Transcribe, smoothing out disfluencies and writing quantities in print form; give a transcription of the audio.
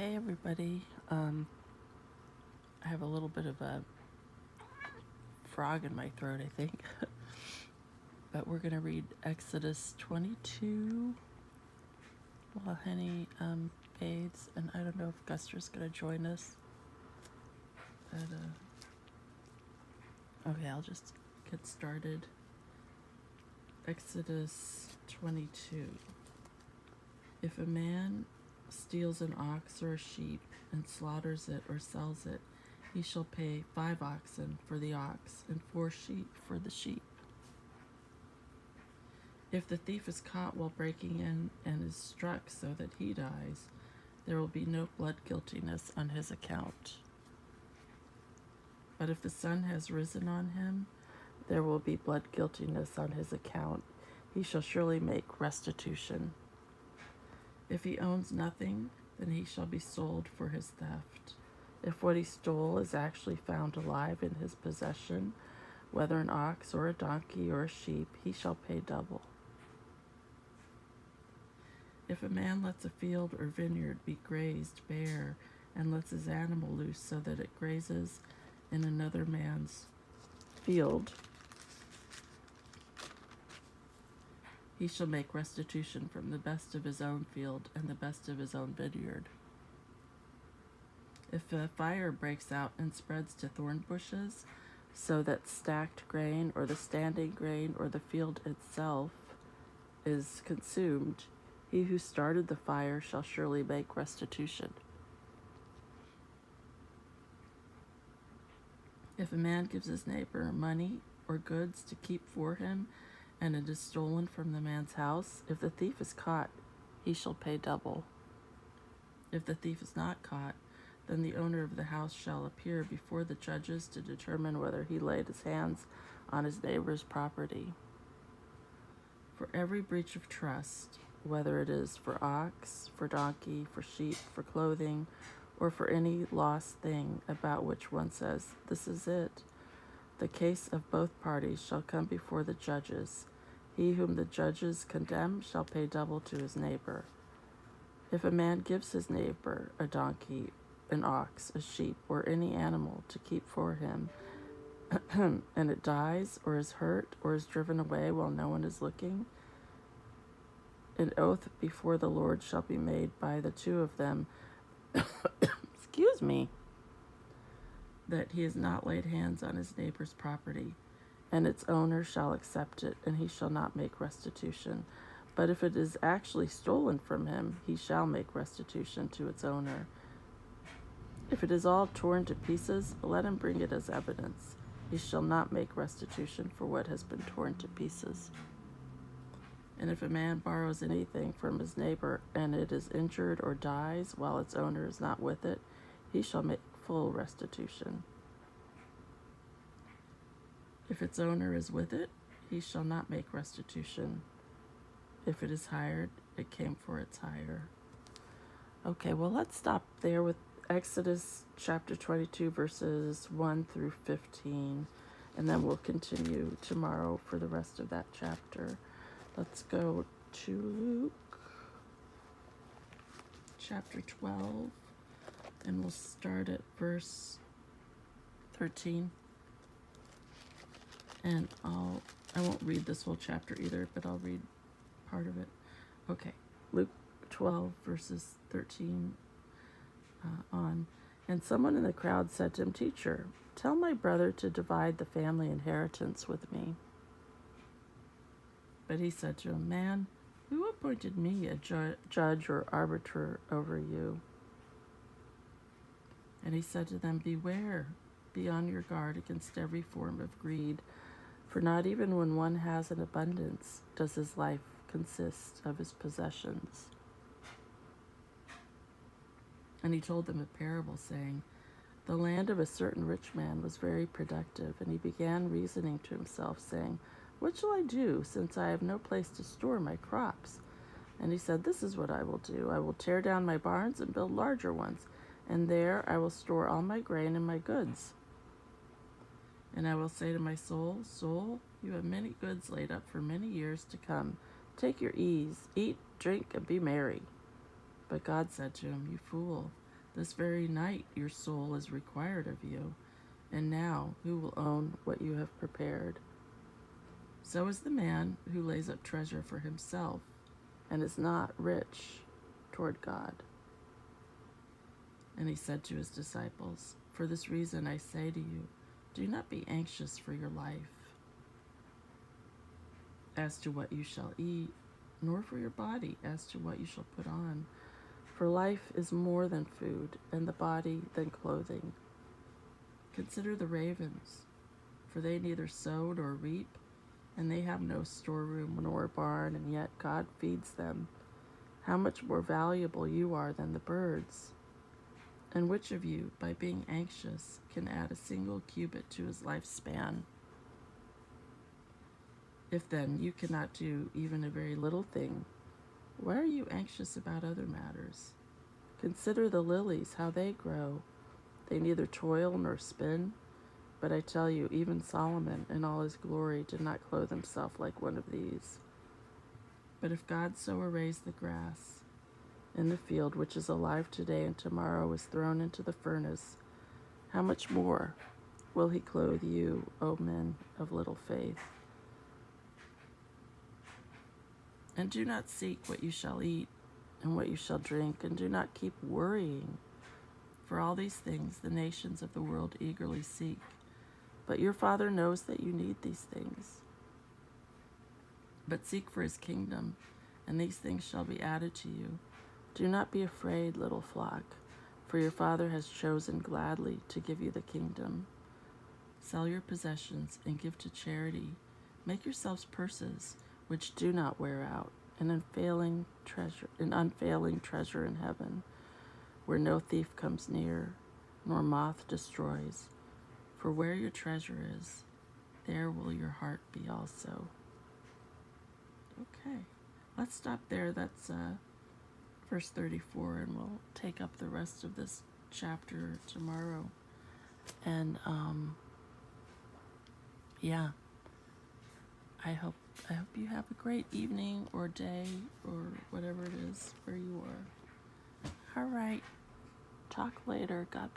Hey everybody. I have a little bit of a frog in my throat, I think. But we're going to read Exodus 22 while Henny bathes. And I don't know if Guster's going to join us. But, okay, I'll just get started. Exodus 22. If a man steals an ox or a sheep and slaughters it or sells it, he shall pay 5 oxen for the ox and 4 sheep for the sheep. If the thief is caught while breaking in and is struck so that he dies, there will be no blood guiltiness on his account. But if the sun has risen on him, there will be blood guiltiness on his account. He shall surely make restitution. If he owns nothing, then he shall be sold for his theft. If what he stole is actually found alive in his possession, whether an ox or a donkey or a sheep, he shall pay double. If a man lets a field or vineyard be grazed bare and lets his animal loose so that it grazes in another man's field, he shall make restitution from the best of his own field and the best of his own vineyard. If a fire breaks out and spreads to thorn bushes, so that stacked grain or the standing grain or the field itself is consumed, he who started the fire shall surely make restitution. If a man gives his neighbor money or goods to keep for him, and it is stolen from the man's house, if the thief is caught, he shall pay double. If the thief is not caught, then the owner of the house shall appear before the judges to determine whether he laid his hands on his neighbor's property. For every breach of trust, whether it is for ox, for donkey, for sheep, for clothing, or for any lost thing about which one says, "This is it," the case of both parties shall come before the judges. He whom the judges condemn shall pay double to his neighbor. If a man gives his neighbor a donkey, an ox, a sheep, or any animal to keep for him, and it dies, or is hurt, or is driven away while no one is looking, an oath before the Lord shall be made by the two of them, excuse me, that he has not laid hands on his neighbor's property, and its owner shall accept it, and he shall not make restitution. But if it is actually stolen from him, he shall make restitution to its owner. If it is all torn to pieces, let him bring it as evidence. He shall not make restitution for what has been torn to pieces. And if a man borrows anything from his neighbor, and it is injured or dies while its owner is not with it, he shall make full restitution. If its owner is with it, he shall not make restitution. If it is hired, it came for its hire. Okay, well, let's stop there with Exodus chapter 22, verses 1 through 15, and then we'll continue tomorrow for the rest of that chapter. Let's go to Luke chapter 12, and we'll start at verse 13. And I won't read this whole chapter either, but I'll read part of it. Okay, Luke 12, verses 13 on. And someone in the crowd said to him, "Teacher, tell my brother to divide the family inheritance with me." But he said to him, "Man, who appointed me a judge or arbiter over you?" And he said to them, "Beware, be on your guard against every form of greed, for not even when one has an abundance does his life consist of his possessions." And he told them a parable, saying, "The land of a certain rich man was very productive, and he began reasoning to himself, saying, 'What shall I do, since I have no place to store my crops?' And he said, 'This is what I will do. I will tear down my barns and build larger ones, and there I will store all my grain and my goods. And I will say to my soul, Soul, you have many goods laid up for many years to come. Take your ease, eat, drink, and be merry.' But God said to him, 'You fool, This very night your soul is required of you, and now who will own what you have prepared? So is the man who lays up treasure for himself and is not rich toward God. And he said to his disciples, For this reason I say to you, do not be anxious for your life, as to what you shall eat, nor for your body as to what you shall put on. For life is more than food, and the body than clothing. Consider the ravens, for they neither sow nor reap, and they have no storeroom nor barn, and yet God feeds them. How much more valuable you are than the birds. And which of you, by being anxious, can add a single cubit to his lifespan? If then you cannot do even a very little thing, why are you anxious about other matters? Consider the lilies, how they grow. They neither toil nor spin. But I tell you, even Solomon in all his glory did not clothe himself like one of these. But if God so arrays the grass in the field, which is alive today and tomorrow is thrown into the furnace, how much more will he clothe you, O men of little faith? And do not seek what you shall eat and what you shall drink, and do not keep worrying. For all these things the nations of the world eagerly seek. But your Father knows that you need these things. But seek for his kingdom, and these things shall be added to you. Do not be afraid, little flock, for your Father has chosen gladly to give you the kingdom. Sell your possessions and give to charity. Make yourselves purses which do not wear out, an unfailing treasure in heaven, where no thief comes near, nor moth destroys. For where your treasure is, there will your heart be also. Okay, let's stop there. That's verse 34, and we'll take up the rest of this chapter tomorrow. And yeah, I hope you have a great evening or day or whatever it is where you are. All right, talk later. God bless.